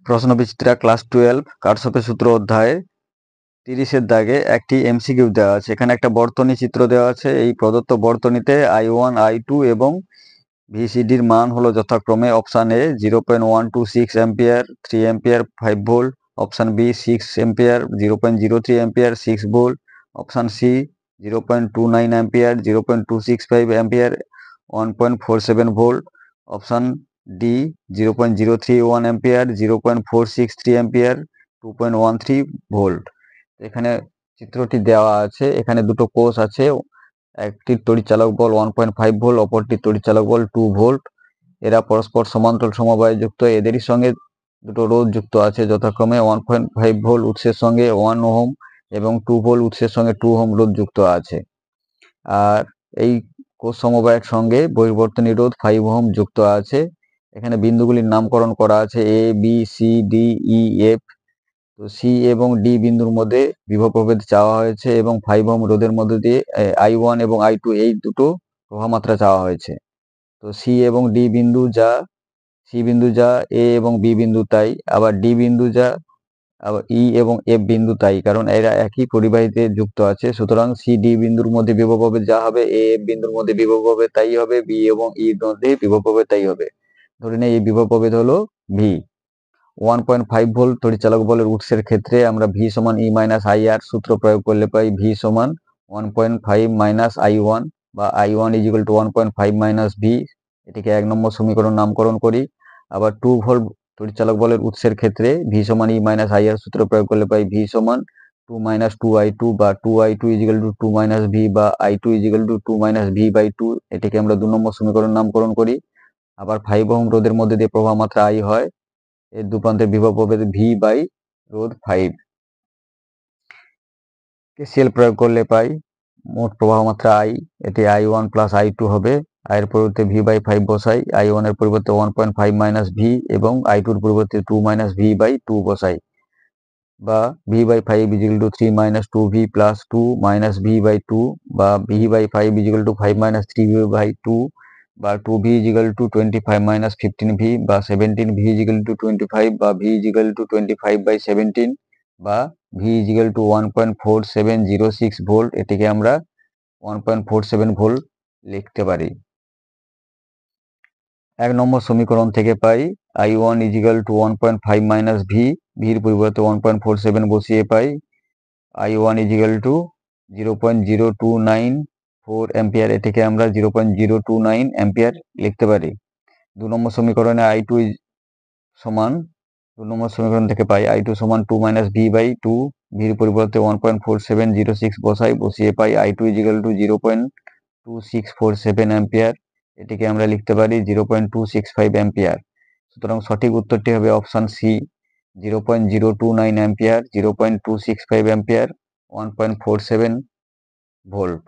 প্রশ্নবিচিত্রা class 12 কারশফের সূত্র অধ্যায়ে 30-এর দাগে একটি এমসিকিউ দেওয়া আছে। এখানে একটা বর্তনী চিত্র দেওয়া আছে। এই প্রদত্ত বর্তনীতে i1, i2 এবং ভিসিডির মান হলো যথাক্রমে option A 0.126 ampere, 3 ampere, 5 volt, option B 6 ampere, 0.03 ampere, 6 volt, option C 0.29 ampere, 0.265 ampere, 1.47 volt, option D 0.031 ampere, 0.463 ampere, 2.13 volt. এখানে চিত্রটি দেওয়া আছে। এখানে দুটো কোষ আছে। একটির তড়িৎচালক বল 1.5 ভোল্ট, অপরটির তড়িৎচালক বল 2 ভোল্ট। এরা পরস্পর সমান্তরাল সমবায়ে যুক্ত। এদেরই সঙ্গে দুটো রোধ যুক্ত আছে, যথাক্রমে 1.5 ভোল্ট উৎসের সঙ্গে 1 ওহম এবং 2 ভোল্ট উৎসের সঙ্গে 2 ওহম রোধ যুক্ত আছে। আর এই কোষ সমবায়ের সঙ্গে বহির্বর্তনী রোধ 5 ওহম যুক্ত আছে। এখানে বিন্দুগুলির নামকরণ করা আছে এ, বি, সি, ডি, ই, এফ। তো সি এবং ডি বিন্দুর মধ্যে বিভব প্রভেদ চাওয়া হয়েছে এবং 5 ওহম রোধের মধ্যে দিয়ে i1 এবং i2 এই দুটো প্রবাহমাত্রা চাওয়া হয়েছে। তো সি এবং ডি বিন্দু যা, সি বিন্দু যা, এ এবং বি বিন্দু তাই, আবার ডি বিন্দু যা, আবার ই এবং এফ বিন্দু তাই, কারণ এরা একই পরিবাহীতে যুক্ত আছে। সুতরাং সি ডি বিন্দুর মধ্যে বিভব প্রভেদ যা হবে, এ এফ বিন্দুর মধ্যে বিভব প্রভেদ তাই হবে, বি এবং ই এর মধ্যে বিভব প্রভেদ তাই হবে। ধরে নেই এই বিভব প্রভেদ হলো ভি। 1.5 ভোল্ট তড়িৎচালক বলের উৎসের ক্ষেত্রে আমরা ভি সমান ই মাইনাস আই আর সূত্র প্রয়োগ করলে পাই ভি সমান 1.5 মাইনাস i1 বা i1 is equal two 1.5 minus V. এটিকে 1 নম্বর সমীকরণ নামকরণ করি। আবার 2 ভোল্ট তড়িৎচালক বলের উৎসের ক্ষেত্রে ভি সমান ই মাইনাস আই আর সূত্র প্রয়োগ করলে পাই ভি সমান 2 মাইনাস 2i2 বা 2i2 is equal to 2 minus V বা i2 is equal to 2 minus V by 2। এটিকে আমরা 2 নম্বর সমীকরণ নামকরণ করি। আবার 5 ওহম রোধের মধ্যে দিয়ে প্রবাহ মাত্রা আই হয়। এর দুপ্রান্তের বিভব প্রভেদ ভি বাই রোধ 5। কেসিএল প্রয়োগ করলে পাই মোট প্রবাহ মাত্রা আই, এটি i1 প্লাস i2 হবে। i এর পরিবর্তে ভি বাই 5 বসাই, i1 এর পরিবর্তে 1.5 মাইনাস ভি এবং i2 এর পরিবর্তে 2 মাইনাস ভি বাই 2 বসাই, বা V by 5 is equal to 3 minus 2v plus 2 minus V by 2, বা V by 5 is equal to 5 minus 3v by 2, বা 2v is equal to 25 minus 15v, বা 17v is equal to 25, বা v is equal to 25 by 17, বা v is equal to 1.4706 volt. এটিকে আমরা 1.47 volt লিখতে পারি। 1 নম্বর সমীকরণ থেকে পাই i1 is equal two 1.5 minus V, ভির পরিবর্তে 1.47 বসিয়ে পাই i1 is equal two 0.0294 ampere. এটিকে আমরা 0.029 অ্যাম্পিয়ার লিখতে পারি। 2 নম্বর সমীকরণে i2 সমান, 2 নম্বর সমীকরণ থেকে পাই i2 সমান 2 মাইনাস ভি বাই 2, ভির পরিবর্তে 1.4706 বসাই, বসিয়ে পাই i2 is equal two 0.2647 ampere. এটিকে আমরা লিখতে পারি 0.265 অ্যাম্পিয়ার। সুতরাং সঠিক উত্তরটি হবে option C 0.029 ampere, 0.265 ampere, 1.47 volt.